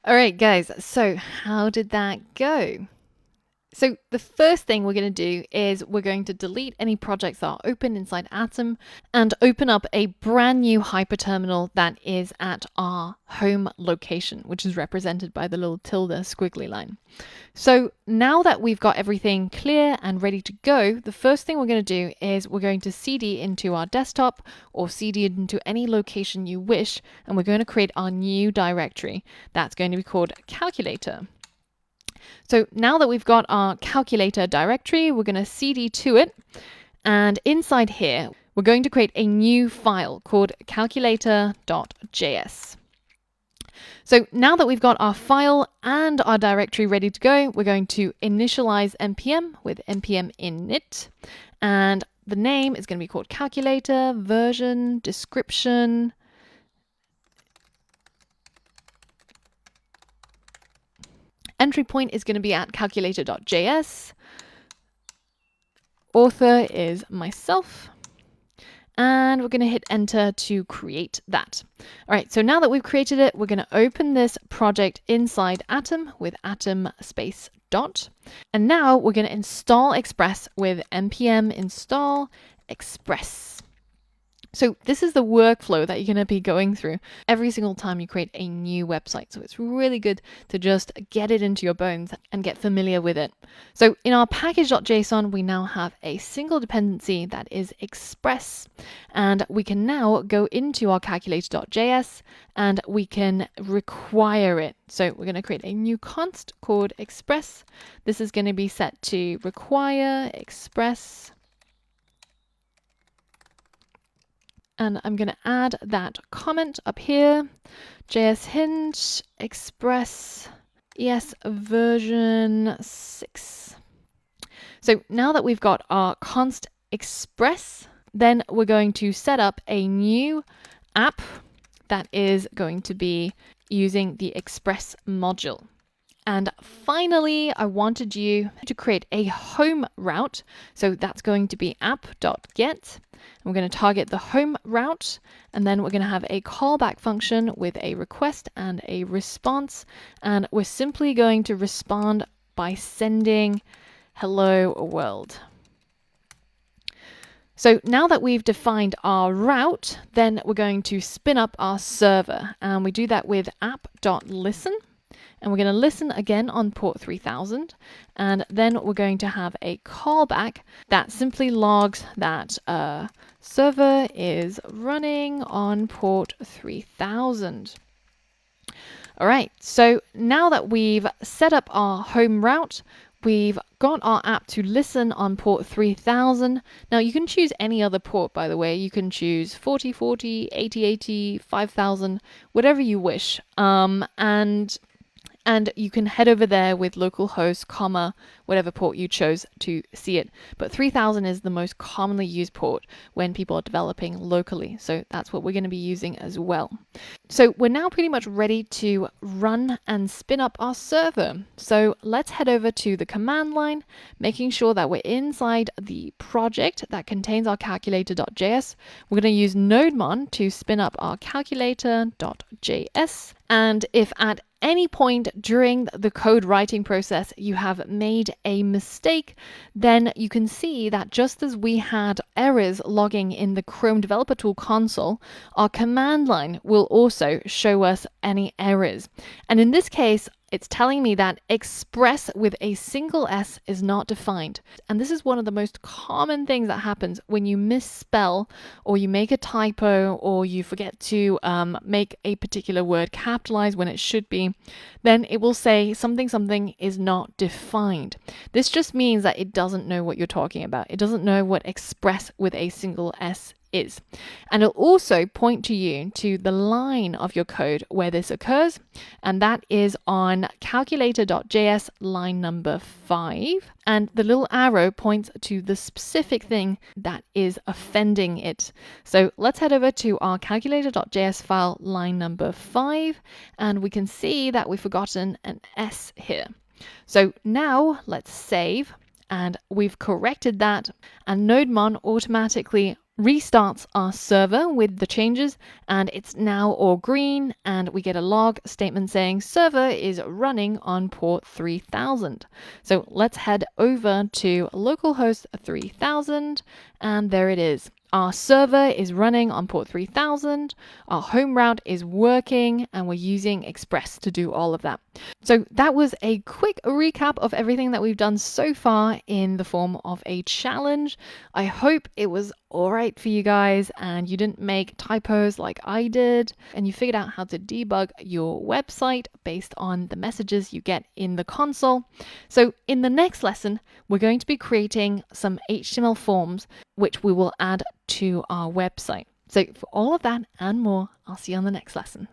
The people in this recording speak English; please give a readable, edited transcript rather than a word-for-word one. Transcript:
All right, guys, so how did that go? So the first thing we're going to do is we're going to delete any projects that are open inside Atom and open up a brand new hyperterminal that is at our home location, which is represented by the little tilde squiggly line. So now that we've got everything clear and ready to go, the first thing we're going to do is we're going to CD into our desktop or CD into any location you wish, and we're going to create our new directory. That's going to be called calculator. So now that we've got our calculator directory, we're going to CD to it. And inside here, we're going to create a new file called calculator.js. So now that we've got our file and our directory ready to go, we're going to initialize npm with npm init. And the name is going to be called calculator, version, description. Entry point is going to be at calculator.js. Author is myself. And we're going to hit enter to create that. All right, so now that we've created it, we're going to open this project inside Atom with atom space dot. And now we're going to install Express with npm install express. So this is the workflow that you're going to be going through every single time you create a new website. So it's really good to just get it into your bones and get familiar with it. So in our package.json, we now have a single dependency that is Express. And we can now go into our calculator.js and we can require it. So we're going to create a new const called Express. This is going to be set to require Express. And I'm going to add that comment up here, JS hint, express, ES version 6. So now that we've got our const express, then we're going to set up a new app that is going to be using the express module. And finally, I wanted you to create a home route. So that's going to be app.get. We're going to target the home route, and then we're going to have a callback function with a request and a response. And we're simply going to respond by sending hello world. So now that we've defined our route, then we're going to spin up our server, and we do that with app.listen. And we're going to listen again on port 3000. And then we're going to have a callback that simply logs that server is running on port 3000. All right, so now that we've set up our home route, we've got our app to listen on port 3000. Now you can choose any other port, by the way. You can choose 4040, 8080, 5000, whatever you wish. And you can head over there with localhost, comma, whatever port you chose to see it. But 3000 is the most commonly used port when people are developing locally. So that's what we're going to be using as well. So we're now pretty much ready to run and spin up our server. So let's head over to the command line, making sure that we're inside the project that contains our calculator.js. We're going to use nodemon to spin up our calculator.js. And if at any point during the code writing process you have made a mistake, then you can see that just as we had errors logging in the Chrome Developer Tool console, our command line will also show us any errors. And in this case, it's telling me that express with a single S is not defined. And this is one of the most common things that happens when you misspell or you make a typo or you forget to make a particular word capitalized when it should be. Then it will say something is not defined. This just means that it doesn't know what you're talking about. It doesn't know what express with a single S is. And it'll also point to you to the line of your code where this occurs, and that is on calculator.js line number 5. And the little arrow points to the specific thing that is offending it. So let's head over to our calculator.js file line number 5, and we can see that we've forgotten an S here. So now let's save, and we've corrected that, and nodemon automatically restarts our server with the changes, and it's now all green, and we get a log statement saying server is running on port 3000. So let's head over to localhost 3000, and there it is. Our server is running on port 3000, our home route is working, and we're using Express to do all of that. So that was a quick recap of everything that we've done so far in the form of a challenge. I hope it was all right for you guys and you didn't make typos like I did, and you figured out how to debug your website based on the messages you get in the console. So in the next lesson, we're going to be creating some HTML forms which we will add to our website. So for all of that and more, I'll see you on the next lesson.